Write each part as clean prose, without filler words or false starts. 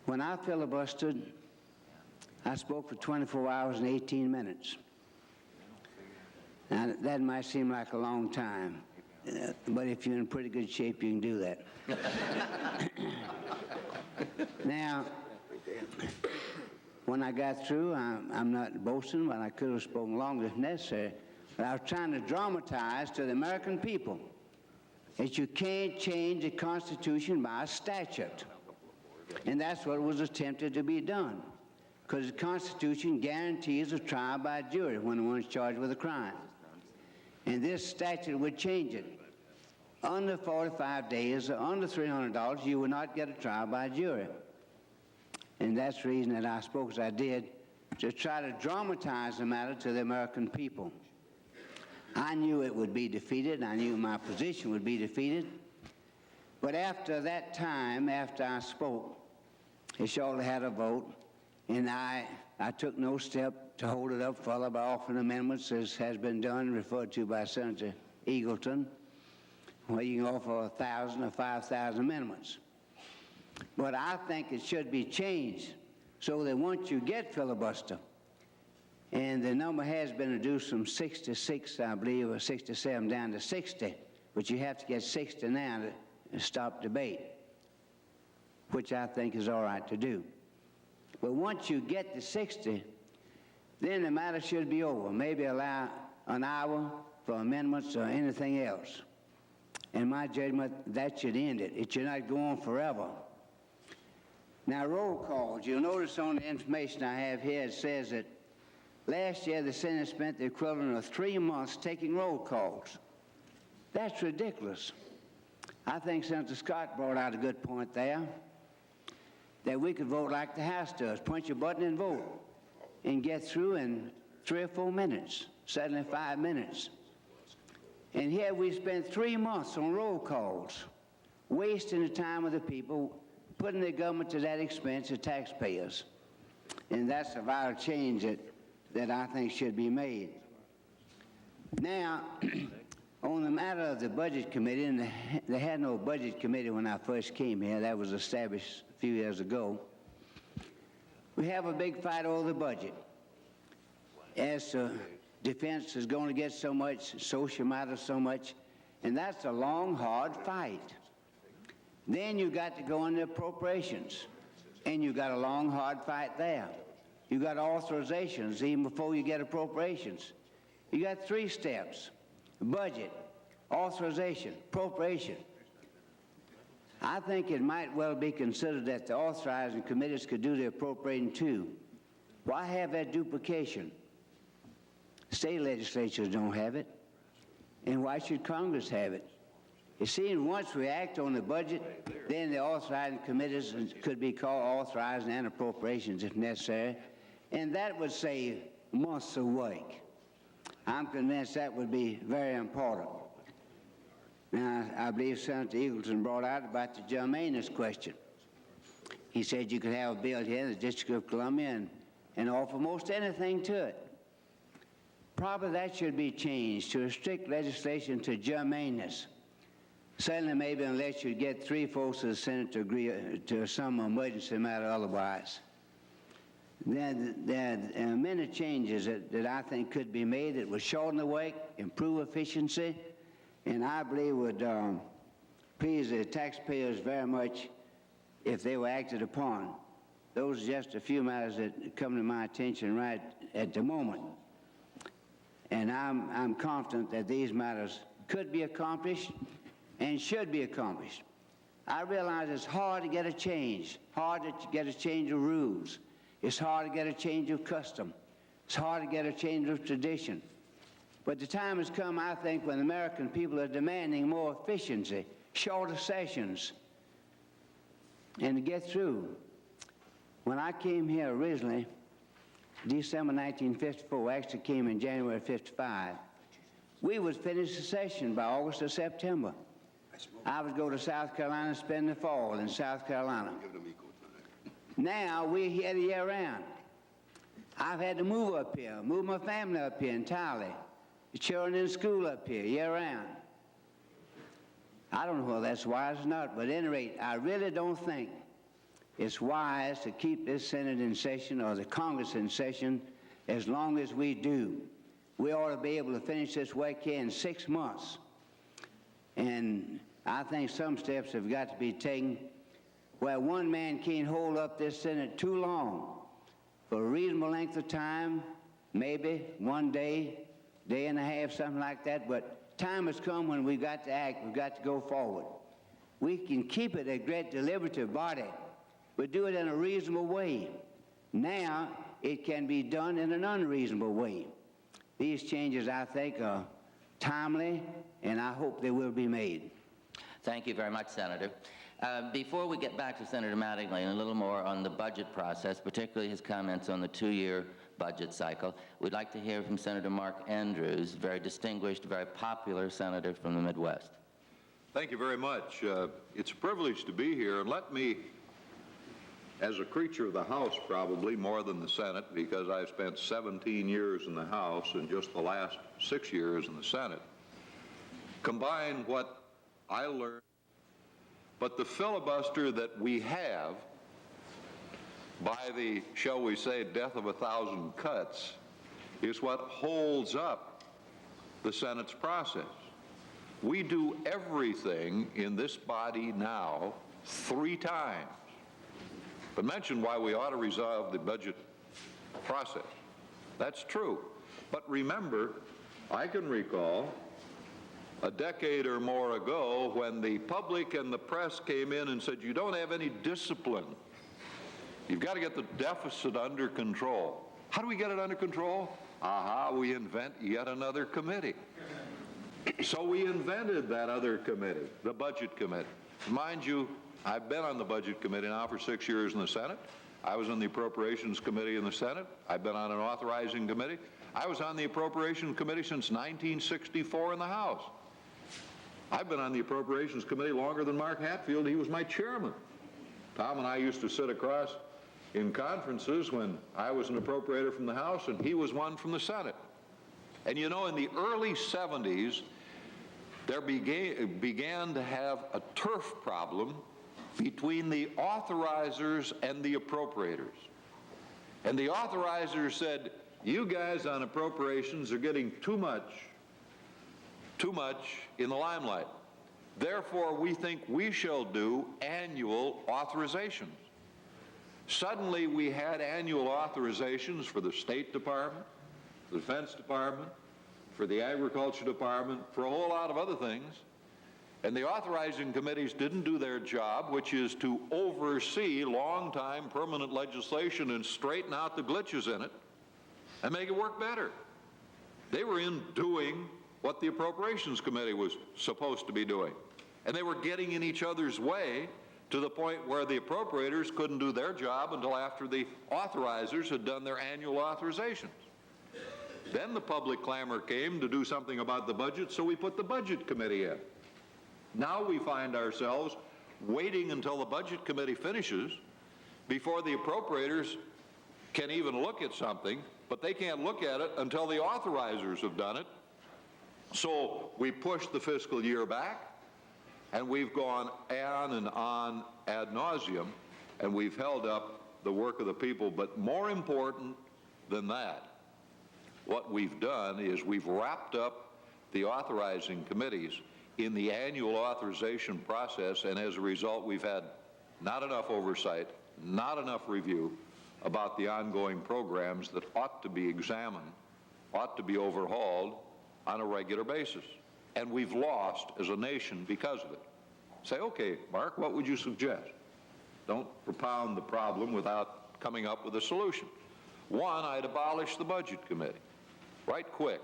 When I filibustered, I spoke for 24 hours and 18 minutes. Now, that might seem like a long time, but if you're in pretty good shape, you can do that. Now, when I got through, I'm not boasting, but I could have spoken longer if necessary, but I was trying to dramatize to the American people that you can't change the Constitution by a statute. And that's what was attempted to be done, because the Constitution guarantees a trial by jury when one's charged with a crime. And this statute would change it. Under 45 days or under $300, you would not get a trial by jury. And that's the reason that I spoke as I did, to try to dramatize the matter to the American people. I knew it would be defeated. I knew my position would be defeated. But after that time, after I spoke, they surely had a vote, and I took no step to hold it up further by offering amendments, as has been done, referred to by Senator Eagleton, where you can offer 1,000 or 5,000 amendments. But I think it should be changed so that once you get filibuster, and the number has been reduced from 66, I believe, or 67 down to 60, but you have to get 60 now to stop debate, which I think is all right to do. But once you get to 60, then the matter should be over. Maybe allow an hour for amendments or anything else. In my judgment, that should end it. It should not go on forever. Now, roll calls. You'll notice on the information I have here, it says that last year the Senate spent the equivalent of 3 months taking roll calls. That's ridiculous. I think Senator Scott brought out a good point there, that we could vote like the House does, punch a button and vote, and get through in 3 or 4 minutes, certainly 5 minutes. And here we spent 3 months on roll calls, wasting the time of the people, putting the government to that expense of taxpayers. And that's a vital change that I think should be made. Now, on the matter of the Budget Committee, and they had no Budget Committee when I first came here. That was established a few years ago. We have a big fight over the budget. As defense is going to get so much, social matters so much, and that's a long, hard fight. Then you got to go into appropriations, and you got a long, hard fight there. You got authorizations even before you get appropriations. You got 3 steps: budget, authorization, appropriation. I think it might well be considered that the authorizing committees could do the appropriating too. Why have that duplication? State legislatures don't have it, and why should Congress have it? You see, once we act on the budget, then the authorizing committees could be called authorizing and appropriations if necessary, and that would save months of work. I'm convinced that would be very important. Now, I believe Senator Eagleton brought out about the germaneness question. He said you could have a bill here in the District of Columbia and offer most anything to it. Probably that should be changed to restrict legislation to germaneness. Certainly, maybe unless you get 3/4 of the Senate to agree to some emergency matter otherwise. There are many changes that I think could be made that would shorten the work, improve efficiency, and I believe would please the taxpayers very much if they were acted upon. Those are just a few matters that come to my attention right at the moment. And I'm confident that these matters could be accomplished and should be accomplished. I realize it's hard to get a change, hard to get a change of rules. It's hard to get a change of custom. It's hard to get a change of tradition. But the time has come, I think, when the American people are demanding more efficiency, shorter sessions, and to get through. When I came here originally, December 1954, actually came in January 55, we would finish the session by August or September. I would go to South Carolina and spend the fall in South Carolina. Now we're here the year round. I've had to move up here, move my family up here entirely. The children in school up here year round. I don't know whether that's wise or not, but at any rate, I really don't think it's wise to keep this Senate in session or the Congress in session as long as we do. We ought to be able to finish this work here in 6 months. And I think some steps have got to be taken where one man can't hold up this Senate too long. For a reasonable length of time, maybe one day, day and a half, something like that, but time has come when we've got to act, we've got to go forward. We can keep it a great deliberative body, but do it in a reasonable way. Now, it can be done in an unreasonable way. These changes, I think, are timely, and I hope they will be made. Thank you very much, Senator. Before we get back to Senator Mattingly and a little more on the budget process, particularly his comments on the 2-year budget cycle, we'd like to hear from Senator Mark Andrews, very distinguished, very popular senator from the Midwest. Thank you very much. It's a privilege to be here, and let me, as a creature of the House probably more than the Senate, because I've spent 17 years in the House and just the last 6 years in the Senate, combine what I learned. But the filibuster that we have, by the, shall we say, death of 1,000 cuts, is what holds up the Senate's process. We do everything in this body now 3 times. But mention why we ought to resolve the budget process. That's true. But remember, I can recall a decade or more ago when the public and the press came in and said, you don't have any discipline. You've got to get the deficit under control. How do we get it under control? Aha, we invent yet another committee. So we invented that other committee, the Budget Committee. Mind you, I've been on the Budget Committee now for 6 years in the Senate. I was on the Appropriations Committee in the Senate. I've been on an Authorizing Committee. I was on the Appropriations Committee since 1964 in the House. I've been on the Appropriations Committee longer than Mark Hatfield. He was my chairman. Tom and I used to sit across in conferences when I was an appropriator from the House and he was one from the Senate. And you know, in the early 70s, there began to have a turf problem between the authorizers and the appropriators. And the authorizers said, you guys on appropriations are getting too much in the limelight. Therefore, we think we shall do annual authorizations. Suddenly, we had annual authorizations for the State Department, the Defense Department, for the Agriculture Department, for a whole lot of other things. And the authorizing committees didn't do their job, which is to oversee long-time permanent legislation and straighten out the glitches in it and make it work better. They were in doing what the Appropriations Committee was supposed to be doing. And they were getting in each other's way to the point where the appropriators couldn't do their job until after the authorizers had done their annual authorizations. Then the public clamor came to do something about the budget, so we put the Budget Committee in. Now we find ourselves waiting until the Budget Committee finishes before the appropriators can even look at something, but they can't look at it until the authorizers have done it. So we pushed the fiscal year back, and we've gone on and on ad nauseum, and we've held up the work of the people. But more important than that, what we've done is we've wrapped up the authorizing committees in the annual authorization process, and as a result, we've had not enough oversight, not enough review about the ongoing programs that ought to be examined, ought to be overhauled on a regular basis. And we've lost as a nation because of it. Say, okay, Mark, what would you suggest? Don't propound the problem without coming up with a solution. One, I'd abolish the Budget Committee, right quick.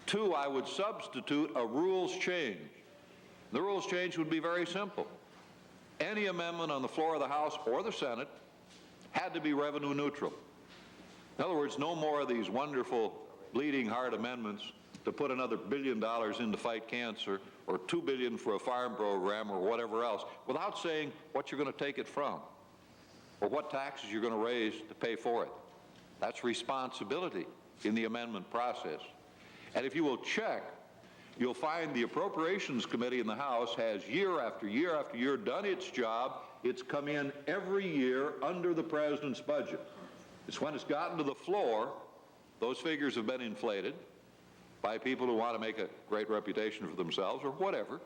Two, I would substitute a rules change. The rules change would be very simple. Any amendment on the floor of the House or the Senate had to be revenue neutral. In other words, no more of these wonderful bleeding heart amendments to put another $1 billion in to fight cancer or $2 billion for a farm program or whatever else without saying what you're going to take it from or what taxes you're going to raise to pay for it. That's responsibility in the amendment process. And if you will check, you'll find the Appropriations Committee in the House has year after year after year done its job it's come in every year under the president's budget. It's when it's gotten to the floor, those figures have been inflated by people who want to make a great reputation for themselves or whatever.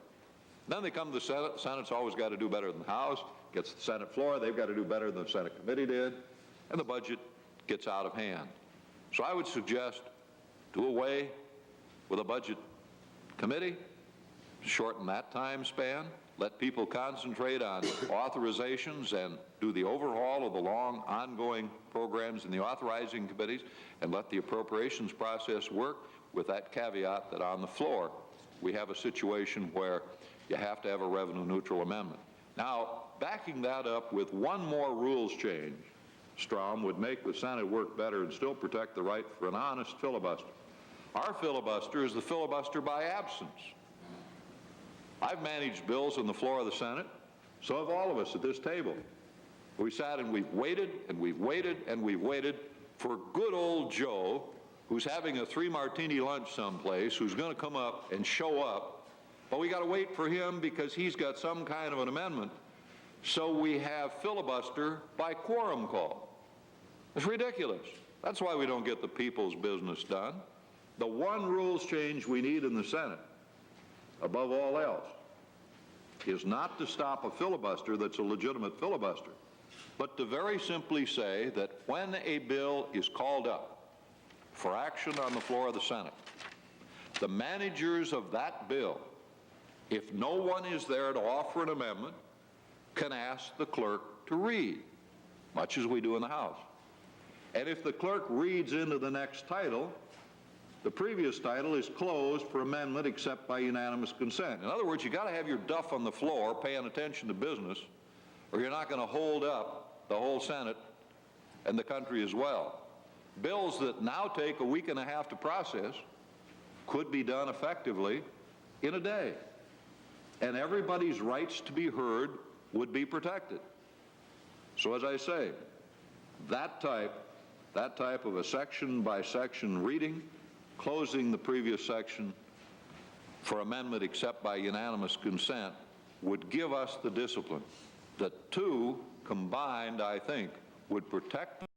Then they come to the Senate. The Senate's always got to do better than the House. Gets to the Senate floor, they've got to do better than the Senate committee did, and the budget gets out of hand. So I would suggest do away with a budget committee, shorten that time span, let people concentrate on authorizations and do the overhaul of the long ongoing programs in the authorizing committees, and let the appropriations process work, with that caveat that on the floor we have a situation where you have to have a revenue neutral amendment. Now, backing that up with one more rules change, Strom, would make the Senate work better and still protect the right for an honest filibuster. Our filibuster is the filibuster by absence. I've managed bills on the floor of the Senate, so have all of us at this table. We sat and we've waited and we've waited and we've waited for good old Joe, who's having a 3-martini lunch someplace, who's going to come up and show up, but we got to wait for him because he's got some kind of an amendment. So we have filibuster by quorum call. It's ridiculous. That's why we don't get the people's business done. The one rules change we need in the Senate, above all else, is not to stop a filibuster that's a legitimate filibuster, but to very simply say that when a bill is called up for action on the floor of the Senate, the managers of that bill, if no one is there to offer an amendment, can ask the clerk to read, much as we do in the House. And if the clerk reads into the next title, the previous title is closed for amendment except by unanimous consent. In other words, you got to have your duff on the floor paying attention to business, or you're not going to hold up the whole Senate and the country as well. Bills that now take a week and a half to process could be done effectively in a day, and everybody's rights to be heard would be protected. So as I say, that type of a section by section reading, closing the previous section for amendment except by unanimous consent, would give us the discipline. The two combined, I think, would protect